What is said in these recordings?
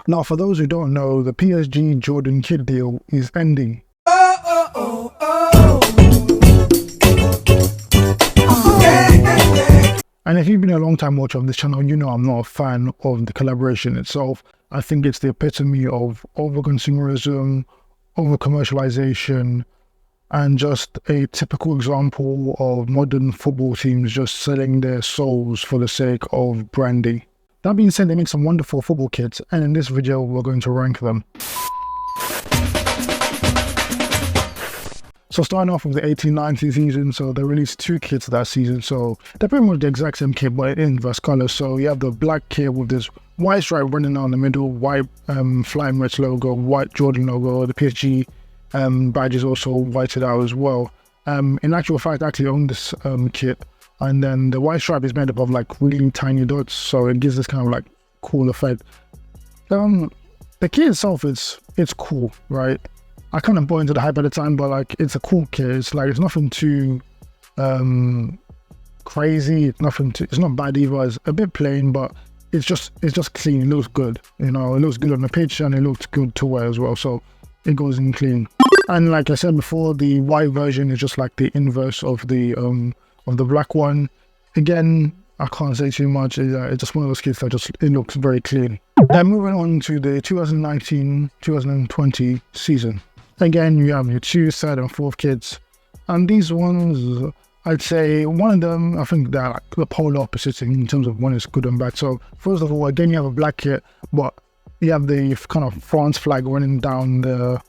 Now, for those who don't know, the PSG Jordan kit deal is ending. And if you've been a long time watcher of this channel, you know I'm not a fan of the collaboration itself. I think it's the epitome of over-consumerism, over-commercialization, and just a typical example of modern football teams just selling their souls for the sake of branding. That being said, they make some wonderful football kits, and in this video we're going to rank them. So starting off with the 18-19 season, so they released 2 kits that season, so they're pretty much the exact same kit but in inverse colors. So you have the black kit with this white stripe running down the middle, white Flying Reds logo, white Jordan logo, the PSG badge is also whited out as well. In actual fact, I actually own this kit, and then the white stripe is made up of like really tiny dots, so it gives this kind of like cool effect. The kit itself, it's cool, right? I kind of bought into the hype at the time, but like it's a cool kit. It's like it's nothing too crazy. It's not bad either. It's a bit plain, but it's just clean. It looks good. You know, it looks good on the pitch and it looks good to wear as well. So it goes in clean. And like I said before, the white version is just like the inverse of the black one. Again, I can't say too much. It's just one of those kits that it looks very clean. Then moving on to the 2019-2020 season. Again, you have your 2, 3rd and 4th kits, and these ones, I'd say one of them, I think they're like the polar opposites in terms of one is good and bad. So first of all, again, you have a black kit, but you have the kind of France flag running down the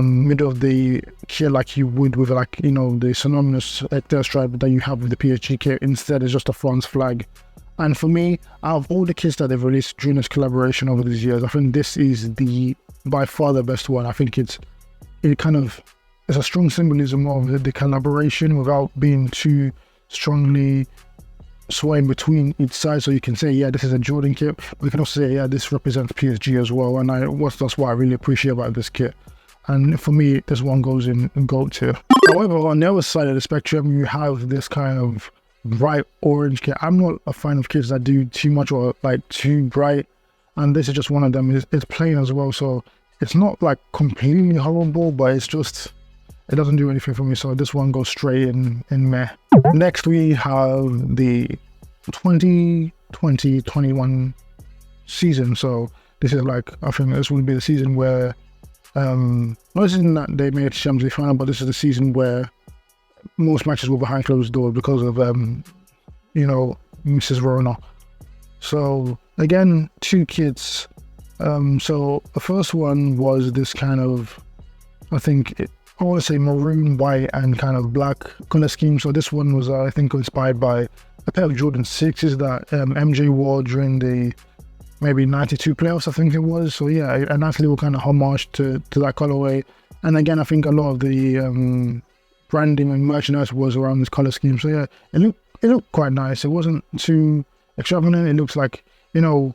middle of the kit like you would with, like, you know, the synonymous linktr stripe that you have with the PSG kit. Instead, it's just a France flag. And for me, out of all the kits that they've released during this collaboration over these years, I think this is by far the best one. I think it's a strong symbolism of the collaboration without being too strongly swaying between each side. So you can say, yeah, this is a Jordan kit, but you can also say, yeah, this represents PSG as well. And that's what I really appreciate about this kit. And for me, this one goes in GOAT tier. However, on the other side of the spectrum, you have this kind of bright orange kit. I'm not a fan of kits that do too much or like too bright, and this is just one of them. It's plain as well, so it's not like completely horrible, but it doesn't do anything for me. So this one goes straight in meh. Next we have the 2020-21 season. So this is like, I think this will be the season where not the season that they made Champions League final, but this is the season where most matches were behind closed doors because of you know, Mrs. Rona. So again, 2 kits. So the first one was this kind of, I want to say maroon, white and kind of black color scheme. So this one was I think inspired by a pair of Jordan 6s that MJ wore during the maybe 92 playoffs, I think it was. So yeah, a nice little kind of homage to that colorway. And again, I think a lot of the branding and merchandise was around this color scheme. So yeah, it looked quite nice. It wasn't too extravagant. It looks like, you know,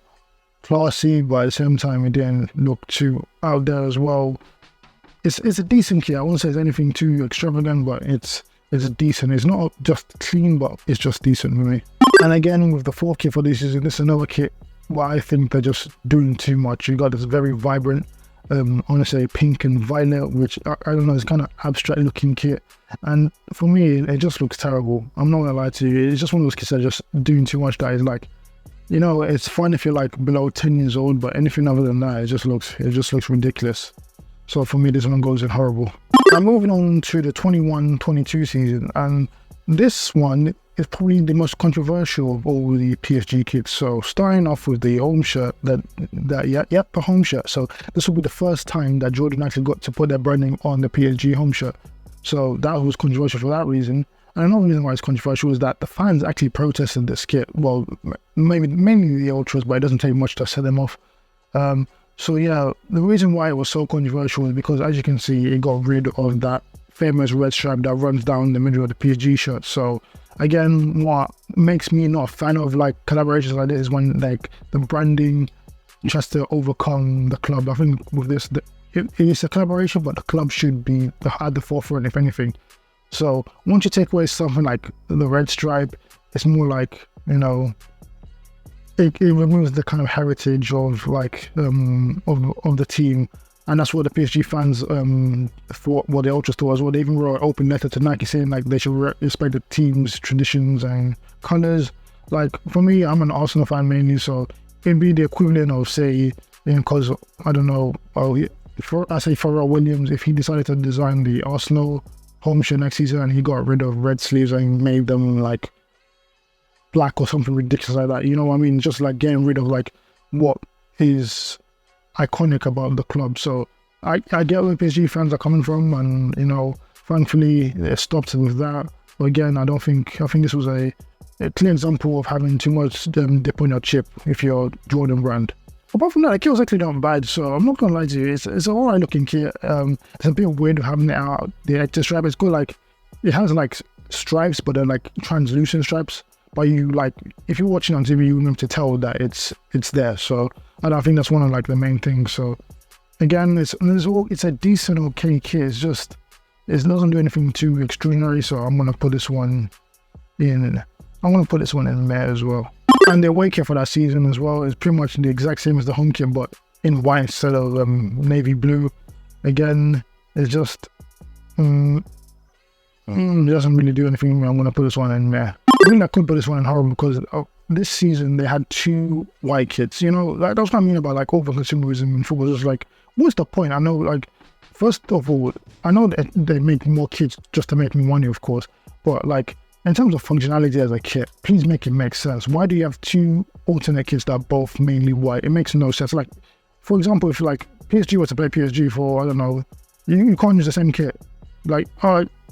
classy, but at the same time it didn't look too out there as well. It's a decent kit. I won't say it's anything too extravagant, but it's decent. It's not just clean, but it's just decent for me. And again, with the 4th kit for this season, this is another kit where I think they're just doing too much. You got this very vibrant, I want to say pink and violet, which I don't know, it's kind of abstract looking kit, and for me it just looks terrible. I'm not gonna lie to you, it's just one of those kits that are just doing too much. That is like, you know, it's fun if you're like below 10 years old, but anything other than that, it just looks ridiculous. So for me, this one goes in horrible. Now moving on to the 21-22 season, and this one is probably the most controversial of all the PSG kits. So starting off with the home shirt, the home shirt. So this will be the first time that Jordan actually got to put their branding on the PSG home shirt. So that was controversial for that reason. And another reason why it's controversial is that the fans actually protested this kit. Well, mainly the ultras, but it doesn't take much to set them off. So yeah, the reason why it was so controversial is because, as you can see, it got rid of that famous red stripe that runs down the middle of the PSG shirt. So again, what makes me not a fan of like collaborations like this is when like the branding tries to overcome the club. I think with this, it is a collaboration, but the club should be at the forefront, if anything. So once you take away something like the red stripe, it's more like, you know, it removes the kind of heritage of like of the team. And that's what the PSG fans thought, what the ultras thought as well. They even wrote an open letter to Nike saying like they should respect the team's traditions and colours. Like for me, I'm an Arsenal fan mainly, so it'd be the equivalent of say, because I don't know, I say Pharrell Williams, if he decided to design the Arsenal home shirt next season and he got rid of red sleeves and made them like black or something ridiculous like that, you know what I mean? Just like getting rid of like what is iconic about the club. So I get where PSG fans are coming from, and you know, thankfully they stopped with that. But again, I think this was a clear example of having too much dip on your chip if you're Jordan brand. Apart from that, the kit was actually not bad, so I'm not gonna lie to you, it's an alright looking kit. It's a bit weird having it out the extra stripe. It's good, like it has like stripes, but they're like translucent stripes. But you like, if you're watching on TV, you're able to tell that it's there. So and I think that's one of like the main things. So again, it's a decent okay kit. It's just it doesn't do anything too extraordinary. So I'm gonna put this one in. I'm gonna put this one in there as well. And the away kit for that season as well is pretty much the exact same as the home kit, but in white instead of navy blue. Again, it's just it doesn't really do anything. I'm gonna put this one in there. I think I could put this one in horror because this season they had 2 white kits. You know, like, that's what I mean about like over consumerism in football. It's like, what's the point? I know, like, first of all, I know that they make more kits just to make me money, of course, but like in terms of functionality as a kit, please make it make sense. Why do you have 2 alternate kits that are both mainly white? It makes no sense. Like, for example, if like PSG were to play PSG for, I don't know, you can't use the same kit. Like,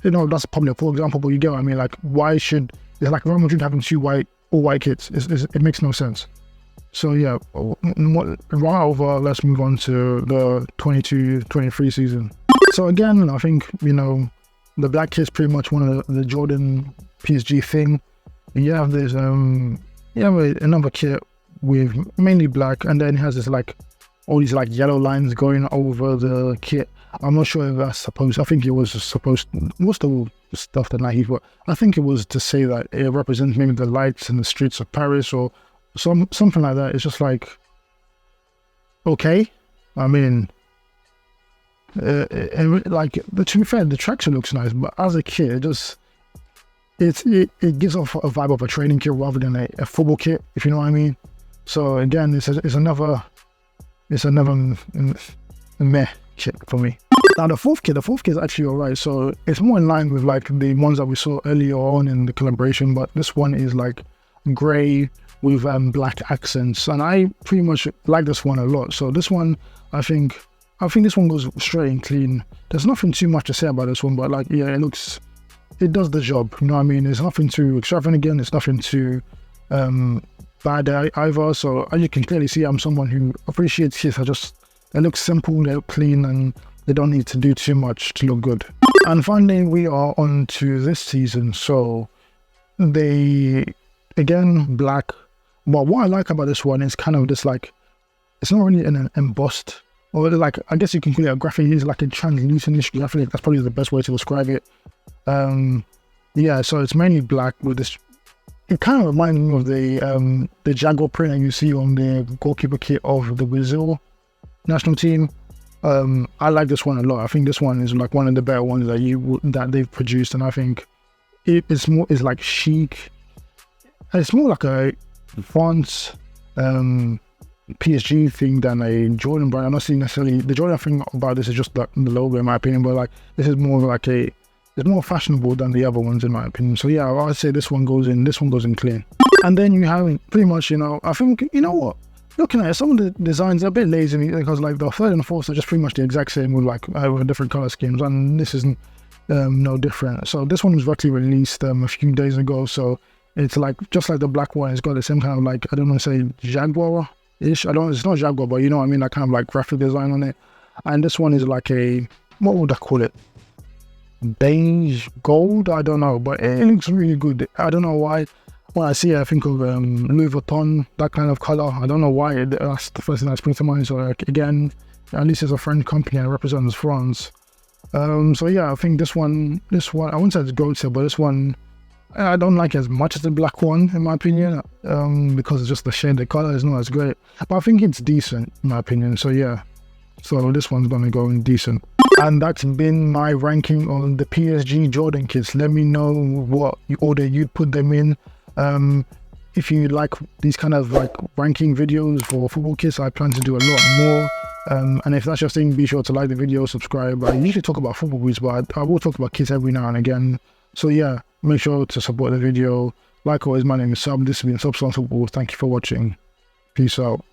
you know, that's probably a poor example, but you get what I mean. Like, why should it's like Real Madrid having 2 all white kits? It makes no sense. So yeah, right over. Let's move on to the 22-23 season. So again, I think, you know, the black kit's pretty much one of the Jordan PSG thing. You have this another kit with mainly black, and then it has this like all these like yellow lines going over the kit. I'm not sure if that's supposed. I think it was supposed. What's the stuff that Nike? But I think it was to say that it represents maybe the lights in the streets of Paris or something like that. It's just like, okay. I mean, like to be fair, the tracksuit looks nice, but as a kit, it gives off a vibe of a training kit rather than a football kit, if you know what I mean. So again, it's another meh kit for me. Now the fourth kit is actually alright. So it's more in line with like the ones that we saw earlier on in the collaboration, but this one is like grey with black accents, and I pretty much like this one a lot. So this one, I think this one goes straight and clean. There's nothing too much to say about this one, but like, yeah, it does the job, you know what I mean? There's nothing too extravagant, it's nothing too bad either. So as you can clearly see, I'm someone who appreciates kits. They look simple, they look clean, and they don't need to do too much to look good. And finally, we are on to this season. So again, black. But what I like about this one is kind of this like, it's not really an embossed, or like, I guess you can call it a graphic. It's like a translucent graphic. That's probably the best way to describe it. Yeah, so it's mainly black with this. It kind of reminds me of the Jaguar print that you see on the goalkeeper kit of the Brazil national team. I like this one a lot. I think this one is like one of the better ones that they've produced, and I think it's like chic. It's more like a France PSG thing than a Jordan brand. I'm not saying necessarily the Jordan thing about this is just like the logo, in my opinion, but like this is more like it's more fashionable than the other ones, in my opinion. So yeah, I'd say this one goes in clean. And then you have pretty much, you know, I think, you know what, looking at it, some of the designs are a bit lazy because like the third and fourth are just pretty much the exact same with like with different color schemes, and this isn't no different. So this one was actually released a few days ago, so it's like just like the black one, it's got the same kind of like, I don't want to say Jaguar-ish, it's not Jaguar, but you know what I mean, like kind of like graphic design on it. And this one is like what would I call it, beige gold, I don't know, but it looks really good. I don't know why when I see it I think of Louis Vuitton, that kind of color. I don't know why, that's the first thing that springs to mind. So like, again, at least it's a French company and it represents France. So yeah, I think this one I wouldn't say it's gold, but this one I don't like it as much as the black one, in my opinion, because it's just the shade, the color is not as great. But I think it's decent, in my opinion. So yeah, so this one's gonna go in decent. And that's been my ranking on the PSG Jordan kits. Let me know what order you'd put them in. If you like these kind of like ranking videos for football kits, I plan to do a lot more. And if that's your thing, be sure to like the video, subscribe. I usually talk about football boots, but I will talk about kits every now and again. So yeah, make sure to support the video. Like always, my name is Sub. This has been SubStanceFtbl. Thank you for watching. Peace out.